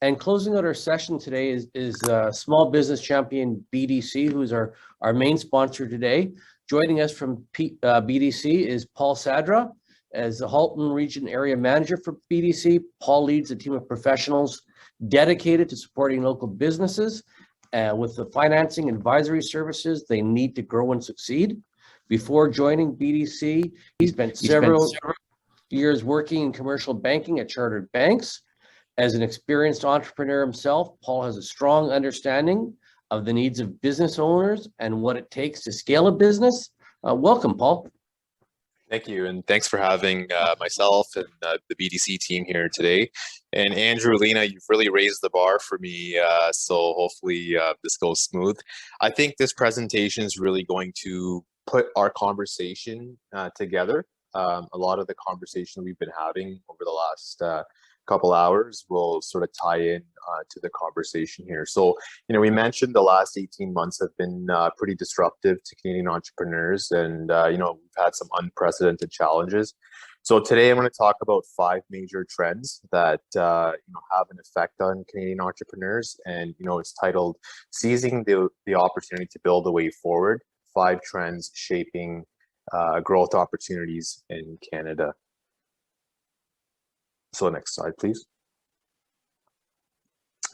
And closing out our session today is Small Business Champion BDC, who is our main sponsor today. Joining us from BDC is Paul Sadra. As the Halton Region Area Manager for BDC, Paul leads a team of professionals dedicated to supporting local businesses with the financing and advisory services they need to grow and succeed. Before joining BDC, he spent several years working in commercial banking at chartered banks. As an experienced entrepreneur himself, Paul has a strong understanding of the needs of business owners and what it takes to scale a business. Welcome, Paul. Thank you, and thanks for having myself and the BDC team here today. And Andrew, Lena, you've really raised the bar for me, so hopefully this goes smooth. I think this presentation is really going to put our conversation together. A lot of the conversation we've been having over the last couple hours will sort of tie in to the conversation here. So, we mentioned the last 18 months have been pretty disruptive to Canadian entrepreneurs, and we've had some unprecedented challenges. So today I'm going to talk about 5 major trends that have an effect on Canadian entrepreneurs, and it's titled "Seizing the Opportunity to Build a Way Forward: 5 Trends Shaping Growth Opportunities in Canada." So next slide, please.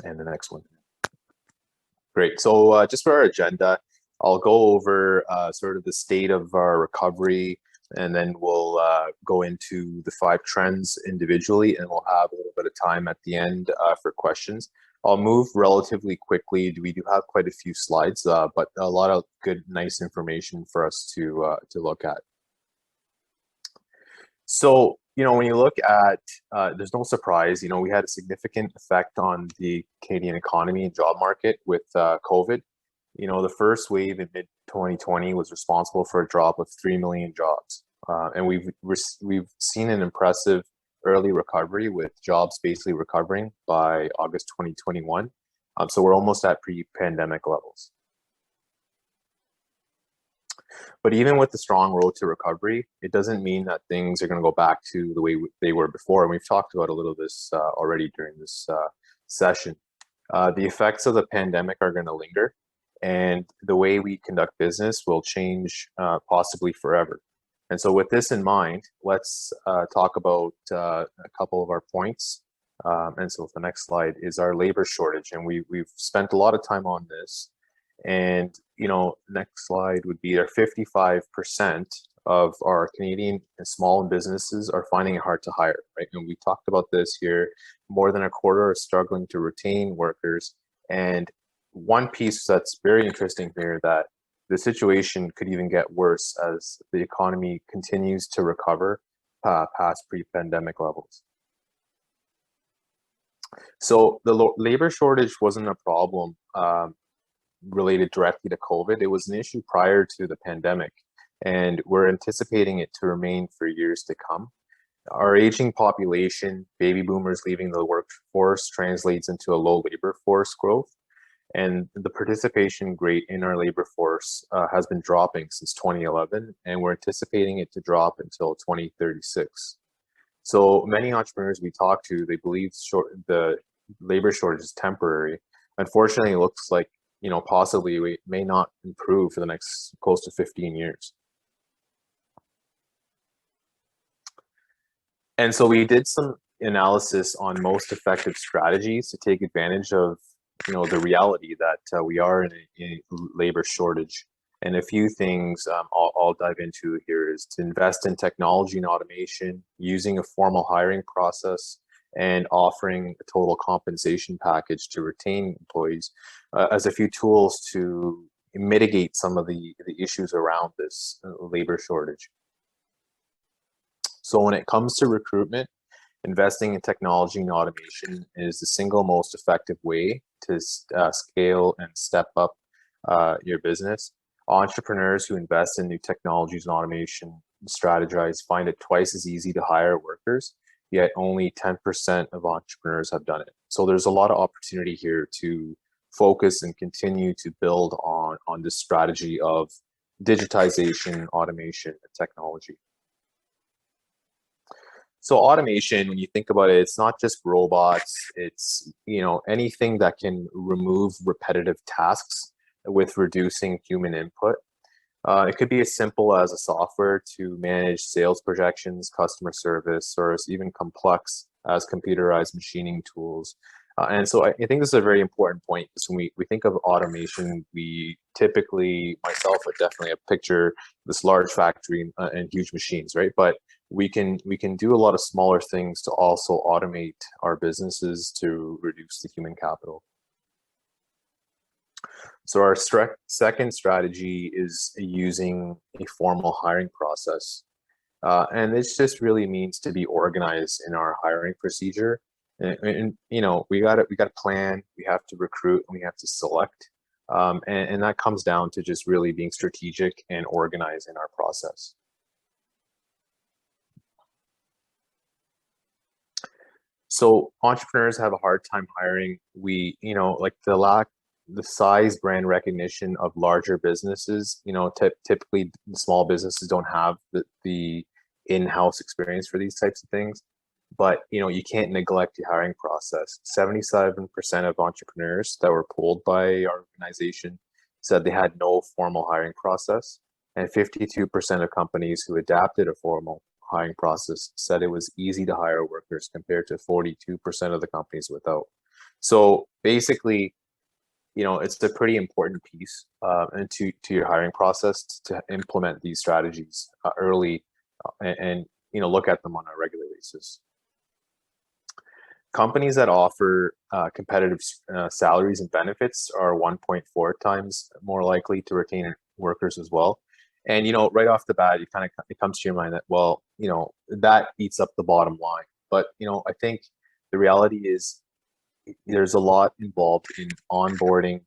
And the next one. Great. So just for our agenda, I'll go over sort of the state of our recovery, and then we'll go into the 5 trends individually, and we'll have a little bit of time at the end for questions. I'll move relatively quickly. We do have quite a few slides, but a lot of good, nice information for us to look at. So, when you look at, there's no surprise, we had a significant effect on the Canadian economy and job market with COVID. The first wave in mid-2020 was responsible for a drop of 3 million jobs. And we've seen an impressive early recovery, with jobs basically recovering by August 2021. So we're almost at pre-pandemic levels. But even with the strong road to recovery, it doesn't mean that things are going to go back to the way they were before. And we've talked about a little of this already during this session. The effects of the pandemic are going to linger, and the way we conduct business will change possibly forever. And so with this in mind, let's talk about a couple of our points. And so the next slide is our labor shortage. And we've spent a lot of time on this. And, next slide would be our 55% of our Canadian and small businesses are finding it hard to hire, right? And we talked about this here. More than a quarter are struggling to retain workers. And one piece that's very interesting here, that the situation could even get worse as the economy continues to recover past pre-pandemic levels. So the labor shortage wasn't a problem related directly to COVID. It was an issue prior to the pandemic, and we're anticipating it to remain for years to come. Our aging population, baby boomers leaving the workforce, translates into a low labor force growth, and the participation rate in our labor force has been dropping since 2011, and we're anticipating it to drop until 2036. So many entrepreneurs we talk to, they believe the labor shortage is temporary. Unfortunately, it looks like possibly we may not improve for the next close to 15 years. And so we did some analysis on most effective strategies to take advantage of, the reality that we are in a labor shortage. And a few things I'll dive into here is to invest in technology and automation, using a formal hiring process, and offering a total compensation package to retain employees as a few tools to mitigate some of the issues around this labor shortage. So when it comes to recruitment, investing in technology and automation is the single most effective way to scale and step up your business. Entrepreneurs who invest in new technologies and automation strategize find it twice as easy to hire workers, yet only 10% of entrepreneurs have done it. So there's a lot of opportunity here to focus and continue to build on this strategy of digitization, automation, and technology. So automation, when you think about it, it's not just robots, it's, anything that can remove repetitive tasks with reducing human input. It could be as simple as a software to manage sales projections, customer service, or as even complex as computerized machining tools. And so I think this is a very important point, because when we think of automation, we typically, myself, would definitely picture this large factory and huge machines, right? But we can do a lot of smaller things to also automate our businesses to reduce the human capital. So our second strategy is using a formal hiring process. And this just really means to be organized in our hiring procedure. And we got to plan, we have to recruit, and we have to select. And that comes down to just really being strategic and organized in our process. So entrepreneurs have a hard time hiring. Like the size brand recognition of larger businesses, typically the small businesses don't have the in-house experience for these types of things. But, you can't neglect the hiring process. 77% of entrepreneurs that were polled by our organization said they had no formal hiring process. And 52% of companies who adapted a formal hiring process said it was easy to hire workers, compared to 42% of the companies without. So basically, it's a pretty important piece and to your hiring process to implement these strategies early and look at them on a regular basis. Companies that offer competitive salaries and benefits are 1.4 times more likely to retain workers as well. And right off the bat, it comes to your mind that, well, that eats up the bottom line. But I think the reality is there's a lot involved in onboarding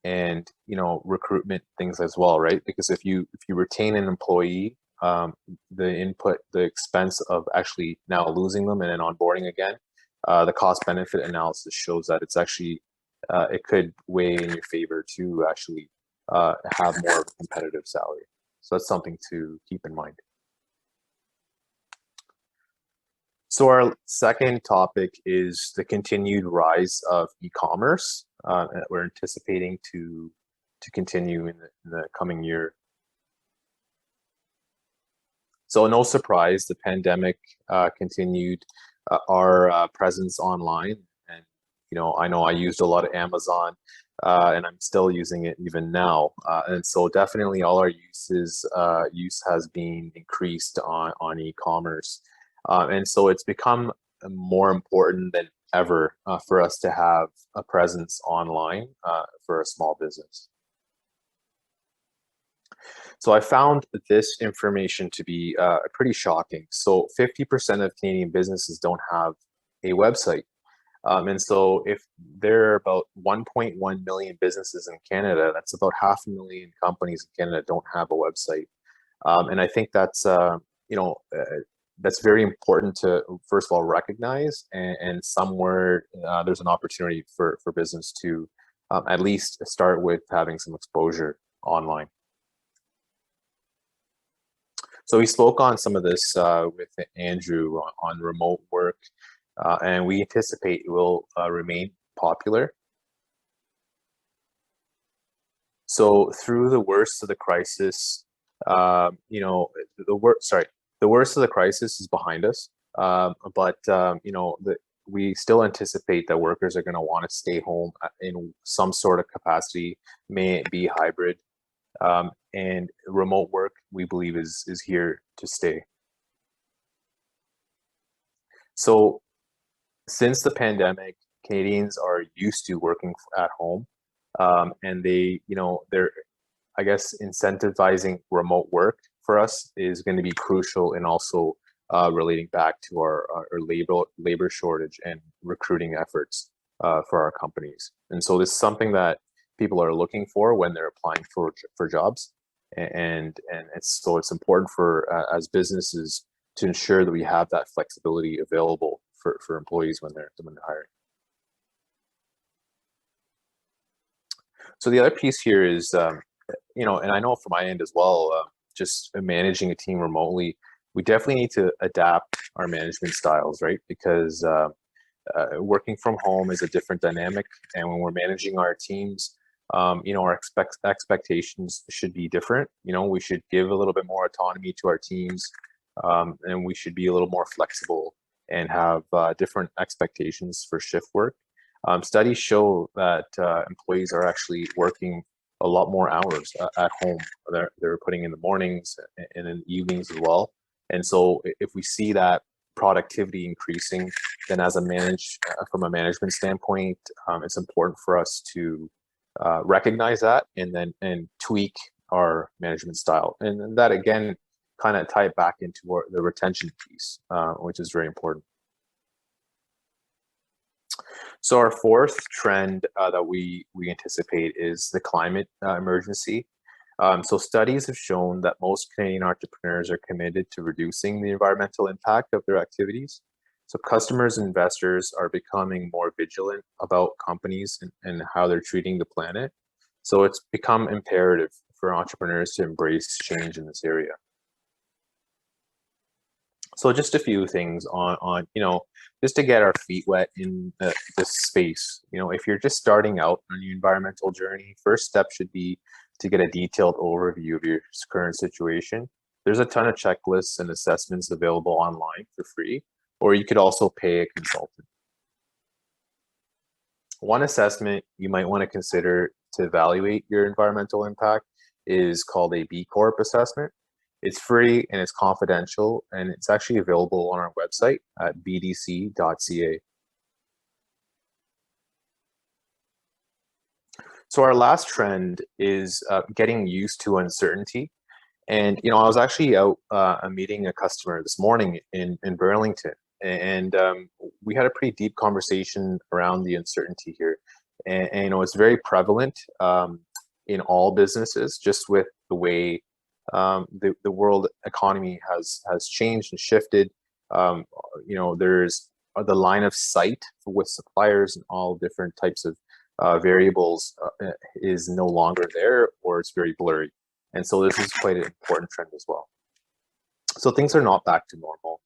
and recruitment things as well, right? Because if you retain an employee, the expense of actually now losing them and then onboarding again, the cost benefit analysis shows that it's actually it could weigh in your favor to actually have more of a competitive salary. So that's something to keep in mind. So our second topic is the continued rise of e-commerce that we're anticipating to continue in the coming year. So no surprise, the pandemic continued our presence online. And I know I used a lot of Amazon and I'm still using it even now. And so definitely all our use has been increased on e-commerce. And so it's become more important than ever for us to have a presence online for a small business. So I found this information to be pretty shocking. So 50% of Canadian businesses don't have a website. And so if there are about 1.1 million businesses in Canada, that's about 500,000 companies in Canada don't have a website. And I think that's that's very important to, first of all, recognize, and somewhere there's an opportunity for business to at least start with having some exposure online. So we spoke on some of this with Andrew on remote work, and we anticipate it will remain popular. So through the worst of the crisis, the worst of the crisis is behind us, but we still anticipate that workers are going to want to stay home in some sort of capacity, may it be hybrid, and remote work, we believe, is here to stay. So since the pandemic, Canadians are used to working at home, and they're, I guess, incentivizing remote work for us is going to be crucial, and also relating back to our labor shortage and recruiting efforts for our companies. And so this is something that people are looking for when they're applying for jobs, and it's important for as businesses to ensure that we have that flexibility available for employees when they're hiring. So the other piece here is, and I know from my end as well, just managing a team remotely, we definitely need to adapt our management styles, right? Because working from home is a different dynamic, and when we're managing our teams, our expectations should be different. We should give a little bit more autonomy to our teams, and we should be a little more flexible and have different expectations for shift work. Studies show that employees are actually working a lot more hours at home. They're putting in the mornings and in the evenings as well. And so if we see that productivity increasing, then from a management standpoint, it's important for us to recognize that and tweak our management style. And that again, kind of tie it back into the retention piece, which is very important. So our fourth trend that we anticipate is the climate emergency. So studies have shown that most Canadian entrepreneurs are committed to reducing the environmental impact of their activities. So customers and investors are becoming more vigilant about companies and how they're treating the planet. So it's become imperative for entrepreneurs to embrace change in this area. So just a few things on just to get our feet wet in this space. If you're just starting out on your environmental journey, first step should be to get a detailed overview of your current situation. There's a ton of checklists and assessments available online for free, or you could also pay a consultant. One assessment you might want to consider to evaluate your environmental impact is called a B Corp assessment. It's free and it's confidential, and it's actually available on our website at bdc.ca. So our last trend is getting used to uncertainty. And, I was actually out meeting a customer this morning in Burlington, and we had a pretty deep conversation around the uncertainty here. And it's very prevalent in all businesses, just with the way the world economy has changed and shifted. There's the line of sight with suppliers and all different types of variables is no longer there, or it's very blurry. And so this is quite an important trend as well. So things are not back to normal.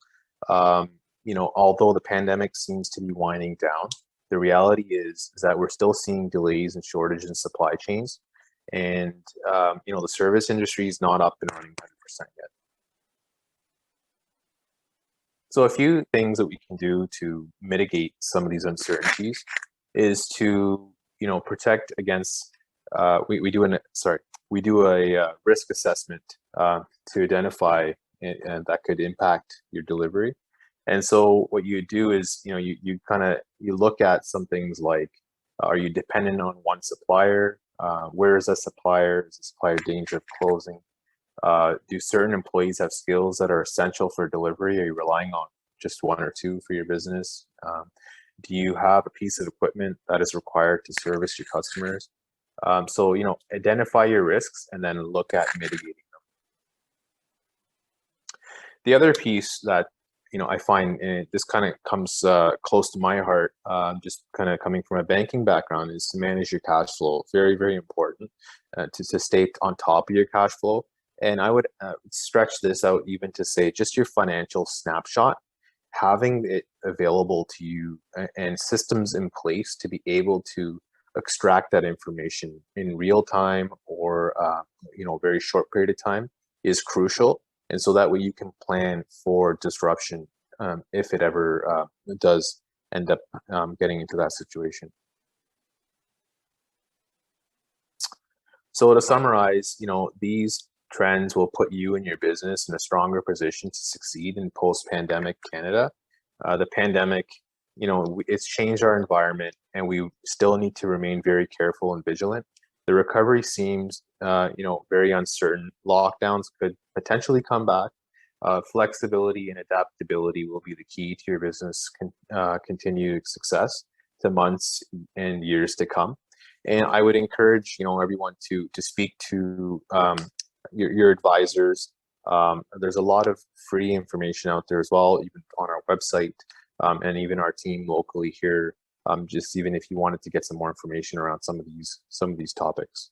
Although the pandemic seems to be winding down, the reality is that we're still seeing delays and shortage in supply chains. And, the service industry is not up and running 100% yet. So a few things that we can do to mitigate some of these uncertainties is to, protect against, we do a risk assessment to identify and that could impact your delivery. And so what you do is, you look at some things like, are you dependent on one supplier? Where is that supplier? Is the supplier in danger of closing? Do certain employees have skills that are essential for delivery? Are you relying on just one or two for your business? Do you have a piece of equipment that is required to service your customers? So, identify your risks and then look at mitigating them. The other piece that I find, and this kind of comes close to my heart, just kind of coming from a banking background, is to manage your cash flow. Very, very important to stay on top of your cash flow. And I would stretch this out even to say just your financial snapshot, having it available to you and systems in place to be able to extract that information in real time or very short period of time is crucial. And so that way you can plan for disruption if it ever does end up getting into that situation. So to summarize, these trends will put you and your business in a stronger position to succeed in post-pandemic Canada. The pandemic, it's changed our environment, and we still need to remain very careful and vigilant. The recovery seems, very uncertain. Lockdowns could potentially come back. Flexibility and adaptability will be the key to your business continued success to months and years to come. And I would encourage, everyone to speak to your advisors. There's a lot of free information out there as well, even on our website, and even our team locally here. Just even if you wanted to get some more information around some of these topics.